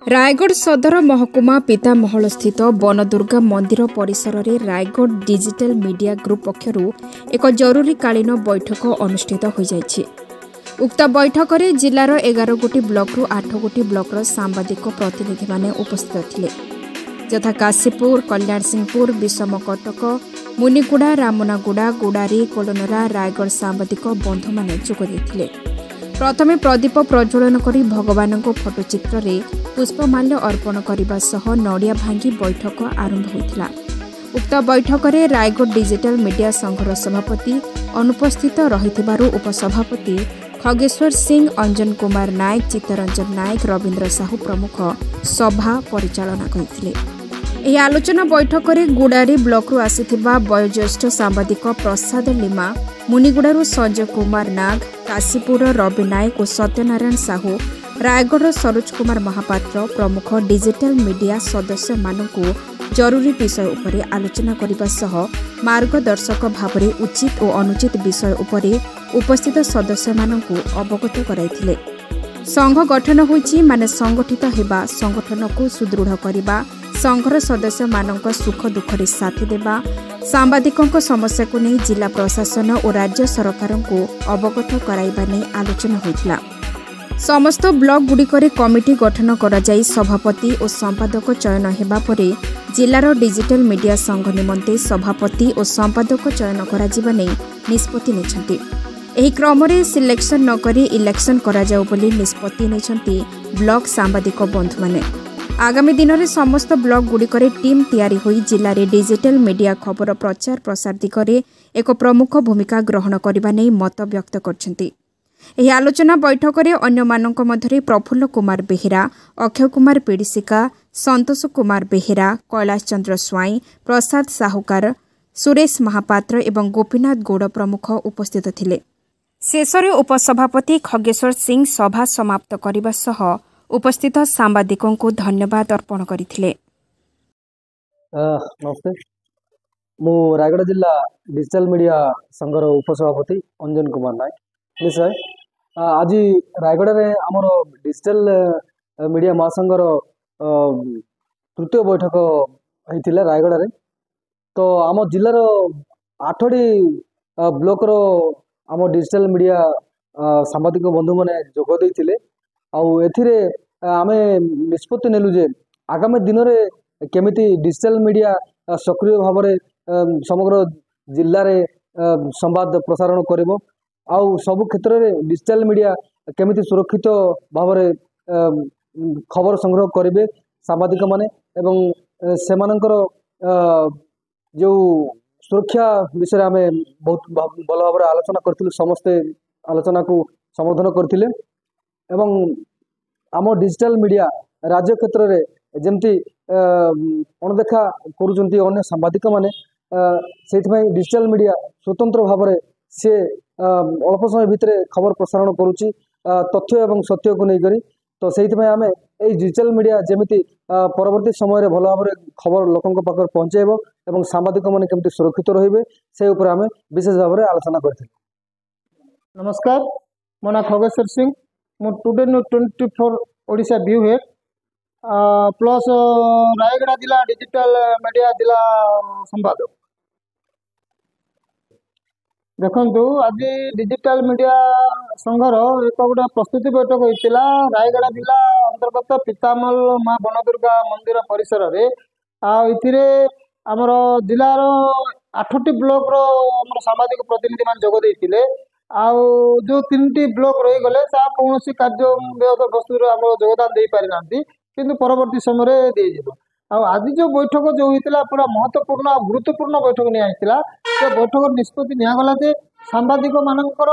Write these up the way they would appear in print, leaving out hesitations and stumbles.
रायगढ़ सदर महकुमा पितामहल स्थित बनदुर्गा मंदिर परिसर में रायगढ़ डिजिटल मीडिया ग्रुप पक्षर एक जरूरीकालीन बैठक अनुष्ठित हो जाइछि। उक्त बैठक में जिलार 11 गोटी ब्लॉक रु 8 गोटी ब्लॉकर सांबादिक प्रतिनिधि माने उपस्थित थिले, यथा काशीपुर, कल्याण सिंहपुर, विषमकटक, मुनिगुड़ा, रामनागुड़ा, गुड़ारी, कोलनरा रायगढ़ सांबादिक बंधु माने जोग देथिले। प्रथमे प्रदीप प्रज्वलन करी भगवान फोटोचित्र रे पुष्पमाल्य अर्पण करने सह नड़िया भांगी बैठक आरंभ होता। उक्त बैठक में रायगढ़ डिजिटल मीडिया संघर सभापति अनुपस्थित रही उपसभापति खगेश्वर सिंह, अंजन कुमार नायक, चित्तरंजन नायक, रवींद्र साहू प्रमुख सभा परिचालना करथिले। एही आलोचना बैठक में गुड़ारी ब्लॉक रु आसिथिबा वयोज्येष्ठ सांबादिक प्रसाद लिमा, मुनिगुड़ारू संजय कुमार नाग, काशीपुर रवि नायक और सत्यनारायण साहू, रायगढ़ सरोज कुमार महापात्र प्रमुख डिजिटल मीडिया सदस्य मानकु जरूरी विषय उपरे आलोचना करने सह मार्गदर्शक भाव में उचित और अनुचित विषय उपरे उपस्थित सदस्य मानकु अवगत कराइथिले। संघ गठन होइछि माने संगठित हेबा, संगठन को सुदृढ़ करबा, संघर सदस्य मानक सुख दुखरे साथ देबा, सांबादिकों समस्या को नहीं जिला प्रशासन और राज्य सरकार को अवगत कराइबा नहीं आलोचना होइथिला। समस्त ब्लॉक गुड़िकरे कमिटी गठन करा जाई सभापति और संपादक चयन हेबा परे जिलार डिजिटल मीडिया संघ निमंते सभापति और संपादक चयन करा जिबा नै निष्पत्ति नेछंती। एही क्रम रे सिलेक्शन न करी इलेक्शन करा जाऊ बोली निष्पत्ति नेछंती ब्लॉक सांबादिक बंधु माने। आगामी दिन में समस्त ब्लॉक गुड़िकरे टीम तैयारी होई जिले में डिजिटल मीडिया खबर प्रचार प्रसार दिगरे एक प्रमुख भूमिका ग्रहण करने नहीं मत व्यक्त करछंती। एही आलोचना बैठक में अन्य मानक मध्यरे प्रफुल्ल कुमार बेहेरा, अक्षय कुमार पीड़िसिका, संतोष कुमार बेहेरा, कैलाश चंद्र स्वाई, प्रसाद साहुकार, सुरेश महापात्र एवं गोपीनाथ गौड़ प्रमुख उपस्थित थिले। शेषरे उपसभापति खगेश्वर सिंह सभा समाप्त करने सह उपस्थित सांबादिकों को धन्यवाद अर्पण करथिले। नमस्ते, मु रायगढ़ जिला डिजिटल मीडिया संघर उपसभापति अंजन कुमार नायक। निश्चय आज रायगढ़ में आमर डिजिटल मीडिया महासंघर तृतीय बैठक होता रायगढ़ में। तो आम जिलार 8टी ब्लॉक रो आम डिजिटल मीडिया सांबादिक बंधु मैंने जोग देते। आम निष्पत्ति नेलु जे आगामी दिन में केमिति डिजिटल मीडिया सक्रिय भाव में समग्र जिले में संवाद प्रसारण करिवो, आउ सबु क्षेत्र में डिजिटल मीडिया केमिति सुरक्षित भाव में खबर संग्रह करेंगे सांबादिक माने एवं सेमानंकर जो सुरक्षा विषय आम बहुत भल भाव आलोचना करथिलु। समस्ते आलोचना को संबोधन करथिले एवं आम डिजिटल मीडिया राज्य क्षेत्र में जमती अणदेखा करुचंती अन्य सांबादिक माने से डिजिटल मीडिया स्वतंत्र भाव में सी अल्प समय भितर खबर प्रसारण करुच्ची तथ्य एवं सत्य को लेकर। तो से आम ये डिजिटल मीडिया जमी परवर्ती समय भल भाव में खबर लोकों पाखे पहुँचेब और सांबादिक मैंने केमती सुरक्षित रे से उपर आम विशेष भाव में आलोचना करते। नमस्कार, मो ना खगेश्वर सिंह, मु today news 24 Odisha view head plus Raigarh जिला डिजिटल मीडिया जिला संपादक। देखु आज डिजिटल मीडिया संघर एक गोटे प्रस्तुति बैठक होता रायगढ़ जिला अंतर्गत पितामल माँ बनदुर्गा मंदिर परिसर में। आमर जिलार 8टी ब्लॉक रो सामाजिक प्रतिनिधि मान जोग देते। जो 3टी ब्लॉक रही गले कौन कार्य वस्तु आम योगदान दे पारि ना, किंतु परवर्ती समय दीजिए। आज जो बैठक जो होता पूरा महत्वपूर्ण और गुरुत्वपूर्ण बैठक निया से बैठक निष्पत्ति निगला जे सांबादिक मानकर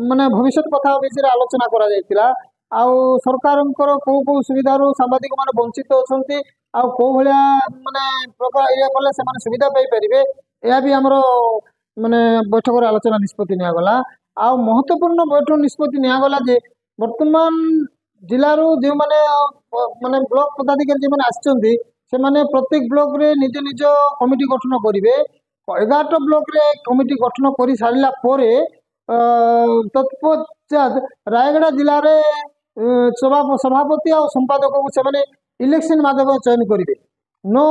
माने भविष्य कथा विषय आलोचना करा जायतिला। सरकार कौ कौ सुविधा सांबादिक मान वंचित अच्छा कौ भाया माने प्रकार ये कले से सुविधा पाई पारे यह भी आमर माने बैठक आलोचना निष्पत्ति निगला। महत्वपूर्ण बैठक निष्पत्ति निगला जे वर्तमान जिलूर जो मैंने माने ब्लॉक पदाधिकारी जो मैंने से माने प्रत्येक ब्लॉक रे निज निज कमिटी गठन करेंगे। 11 ब्लॉक रे कमिटी गठन कर सारा तत्पश्चात रायगढ़ जिले में सभापति और संपादक को से इलेक्शन माध्यम चयन करेंगे नो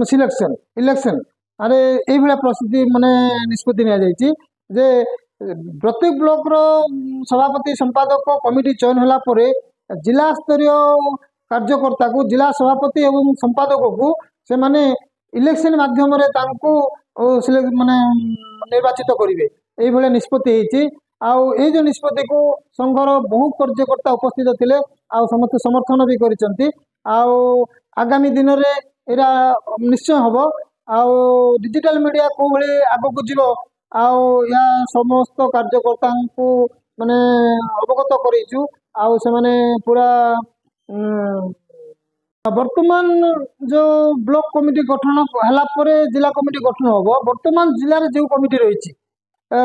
सिलेक्शन इलेक्शन अरे ये प्रस्तुति माने निष्पत्ति नि जे प्रत्येक ब्लॉक रो सभापति संपादक कमिटी चयन होला परे जिला स्तरीय कार्यकर्ता को जिला सभापति एवं संपादक को से माने इलेक्शन माध्यम माने निर्वाचित करेंगे ये निष्पत्ति आई जो निष्पत्ति को संघर बहु कार्यकर्ता उपस्थित थे समस्त समर्थन भी कर आगामी दिन में यहाँ निश्चय हम डिजिटल मीडिया को भाई आग को जीव या समस्त कार्यकर्ता को माने अवगत करेचु से माने पूरा वर्तमान जो ब्लॉक कमिटी गठन होला परे जिला कमिटी गठन हम वर्तमान जिले जो कमिटी रही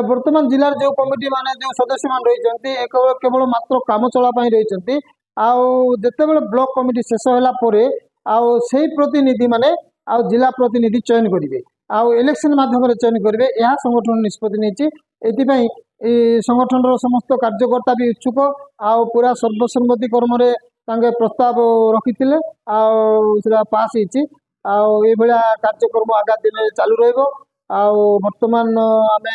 वर्तमान जिले जो कमिटी माने जो सदस्य मान रही केवल मात्र काम चलापाई रही आते ब्लॉक कमिटी शेष होला परे से प्रतिनिधि माने जिला प्रतिनिधि चयन करेंगे इलेक्शन माध्यम चयन करेंगे यह संगठन निष्पत्ति नहीं संगठन समस्त कार्यकर्ता भी इच्छुक पूरा सर्वसम्मति कर्म प्रस्ताव रखी पास होती कार्यक्रम आगा दिन चालू रहा वर्तमान आम